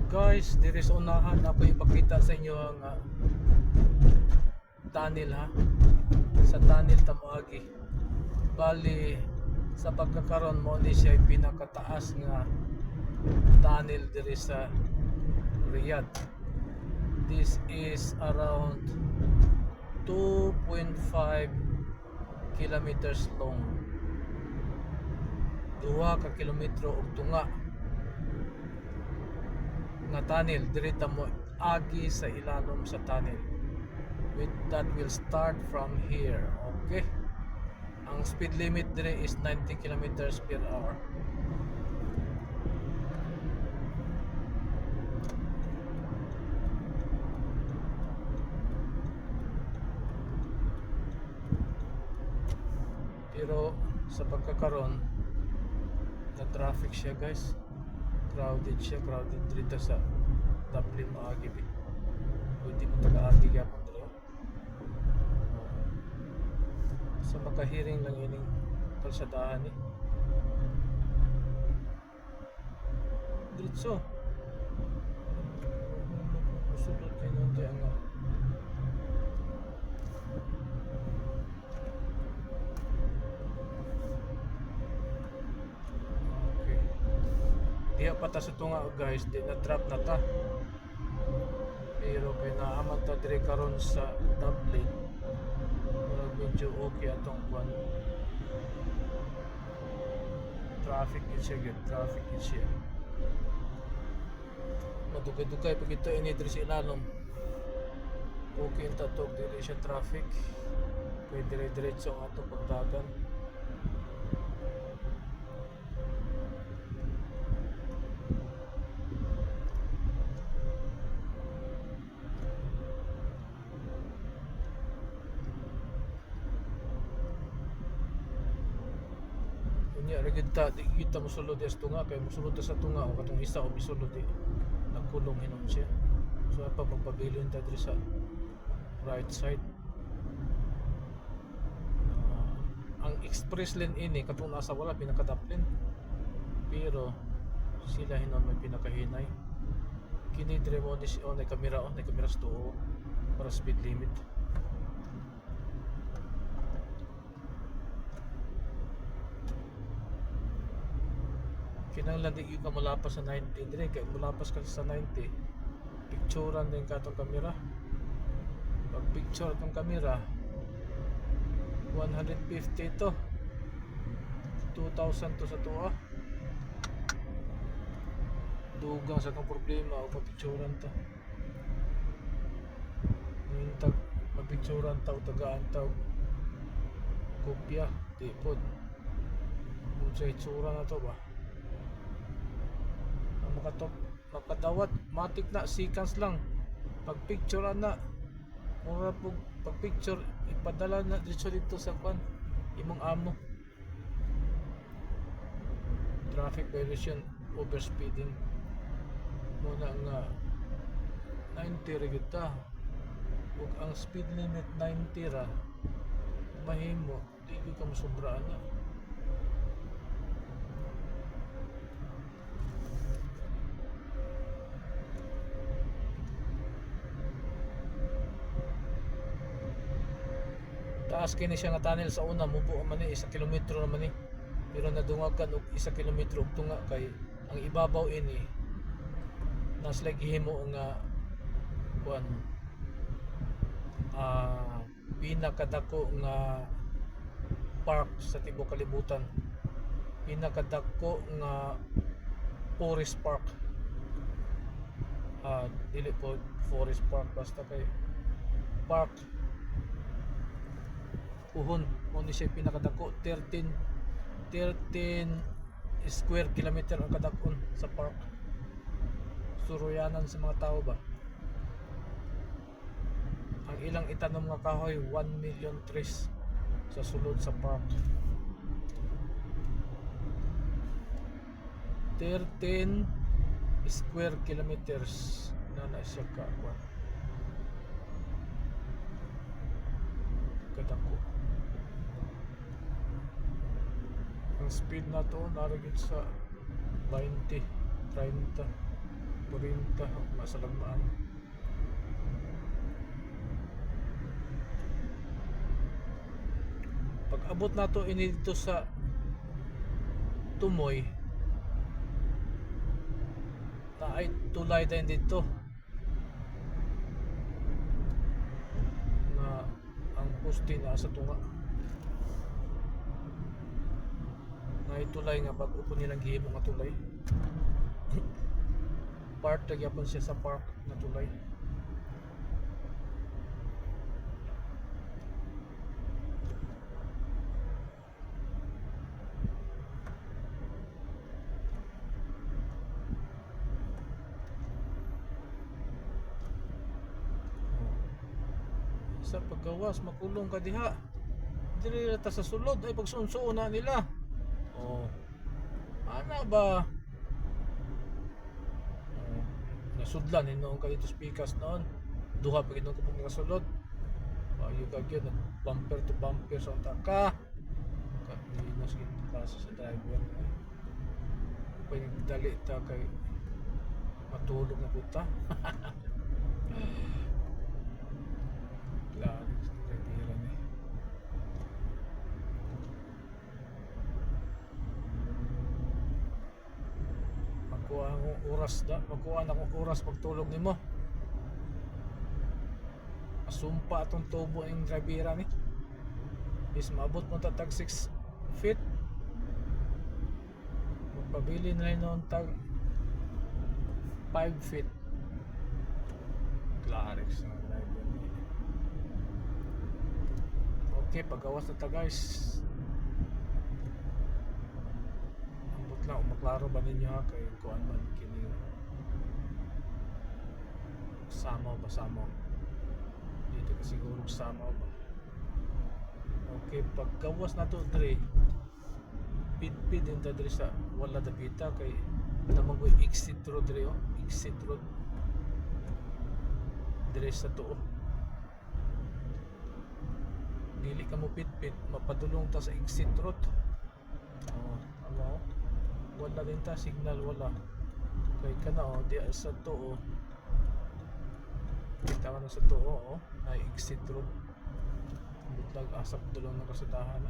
Guys, diri sa unahan ako ipakita sa inyo ang tunnel ha. Sa tunnel tamoagi. Bali sa pagkakaroon mo ni siya pinakataas nga tunnel diri sa Riyadh. This is around 2.5 kilometers long. 2 ka kilometro og tunga nga tunnel diri ta mo agi sa ilalom sa tunnel. With that will start from here. Okay, ang speed limit dire is 90 kilometers per hour. Pero sa pagkakaroon na traffic siya guys, crowded dito sa Dublin maagi bi. Pwede mo taga-agi yapon dito. Sa makahiring lang ining kalsadahan ni. Diretso. Musulod kayo nung tayo nga. Diya pa ta sa tunga guys, di na drop na ta. Pero kay naaman ta dire karon sa Dublin. Medyo okay atong kwan. Traffic yun siya. Madugay-dugay pag ito ini dire sa ilalom. Okay ta to dire siya traffic. Kay dire-diretso ang atong pagdagan. Nya ra gid ta di kita mosulod sa tunga kay mosulod ta sa tunga o katong isa o misulod di nagkulong hinon siya. So apa magpabilin ta diri sa right side. Ang express lane ini katong nasa wala pinaka-top lane. Pero sila hinon may pinakahinay. Kini dire mo ni on ay kamera sa tuo para speed limit. Kinahanglan di ka mulapas sa 90 dire kay mulapas ka sa 90 picturean din ka tong kamera. Pag picture tong kamera 150 to 2,000 to sa tuwa. Dugang sa tong problema o picturean ta. Yung tag mapicturean ta o tagaan ta kopya di pod. Kung sa itsura na to ba makadawat matik na seconds lang pag picture na mura po pag picture ipadala na dito sa kwan imong amo. Traffic violation, overspeeding muna nga 90 ra gyud ta ug ang speed limit 90 ra mahimo di ka mosobraan na. Taas kini siya nga tunnel sa una mubo man ni 1 kilometro naman ni. Pero nadungagan og 1 kilometro og tunga kay ang ibabaw ini nas like himo nga kuan pinakadako nga park sa tibuok kalibutan. Pinakadako nga forest park. Dili po forest park basta kay park Puhon mo ni siya pinakadako 13 square kilometer ang kadakon sa park. Suruyanan sa mga tao ba. Ang ilang itanom nga kahoy 1 million trees sa sulod sa park. 13 square kilometers na siya kadako. Ang speed na to naragit sa 20, 30 40 masalagmaan. Pag abot na to ini dito sa Tumoy na ay tulay din dito na ang poste na sa tunga na itulay nga bago po nilang gihimo nga tulay. Part nagyapon siya sa park na tulay. Sa paggawas makulong ka diha diri ta sa sulod ay pagsunsuon na nila. Ana ba nasudlan noon ka dito speakers noon duha pa gid ko pag nakasulod ayo ka gyud bumper to bumper sa taka kaninas gid klase sa driver pwede dali ta kay matulog na puta. Klaro sa driver ni magkuha akong oras da magkuha na akong oras pagtulog nimo asumpa atong tubo ng drivera ni is maabot mo tag 6 feet magpabili na rin noon tag 5 feet. Clarix na driver ni. Okay, pagawas na ta guys. Ambot lang maklaro ba ninyo ha kay kuan man kini Samaw ba Samaw dito ka siguro Samaw ba. Okay, paggawas na to dre pid din ta dre sa wala dapita kay namang ko exit road dre exit road dre sa to dili ka mo pit mapadulong ta sa exit road. Wala din ta signal wala kay kana di sa to kita ka na sa to ay exit road butlag asap dulong na kasadahan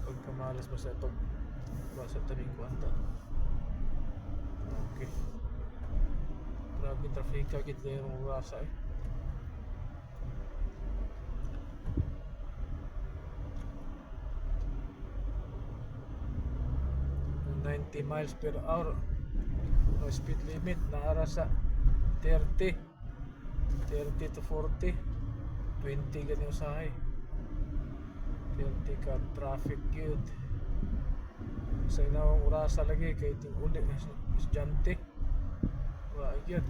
pag kamalas basta pag basa taning kuanta. Okay, grabe trafika gid yung rasa 90 miles per hour no speed limit na ara sa 30 to 40 20 ganyan usahay 30 ka traffic yun sa inawang urasa lagi kay ting uli estudyante wa yun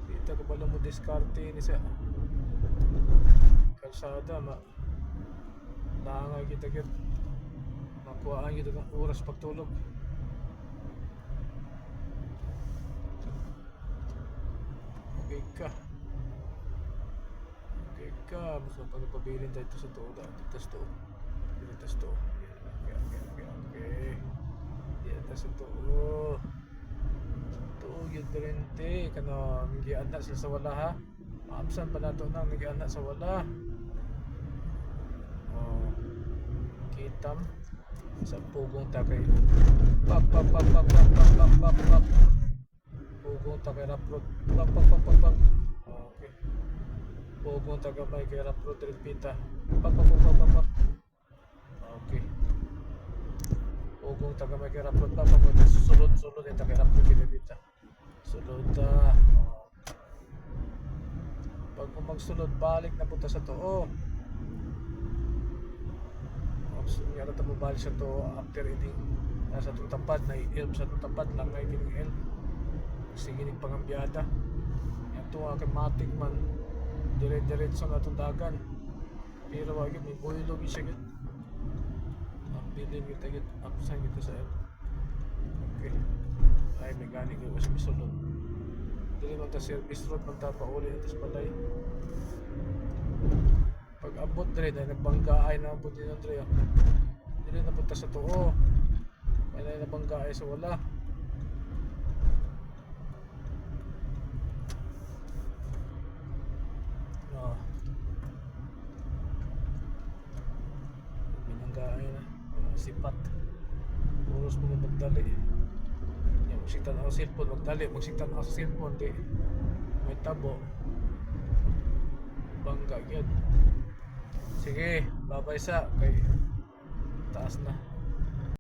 dito ko pala mo diskarte ni sa kalsada naangay kita yun makuhaan yun ang oras pagtulog. Okay ka mas pagpabilin tayo ito sa to dito sa to okay dito sa to yun dirente kano nag-ianak sila sa wala ha maabsan pa na to na nag-ianak sa wala kitam sa pugong takay pap pugong takay raprod pap okay pugong tagamay kay raprod repita pap okay pugong tagamay kay raprod pap sulod yung takay raprod repita sulod pag magsulod balik na punta sa to nga na tabubali sa to after ini nasa itong tapad na i-elb sa itong tapad lang na ining elb sige ning pangambiyada yan to kay matik man dire-diretso na itong dagan pero wag may buhilog siya git ang bilim kita git apsan kita sa elb okay ay may ganing ko sa misulod dili man ta service road man ta pauli ito sa balay pag abot dre na nagbangga ay na abot din dre dire na punta sa tuo may na bangga ay sa wala. Oh. Binanggaay na. Sipat. Puros mo magdali. Yan, magsiktan ako sa cellphone. Magdali. Magsiktan ako sa cellphone. Di. May tabo. Bangga yun. Sige. Babay sa. Kay taas na.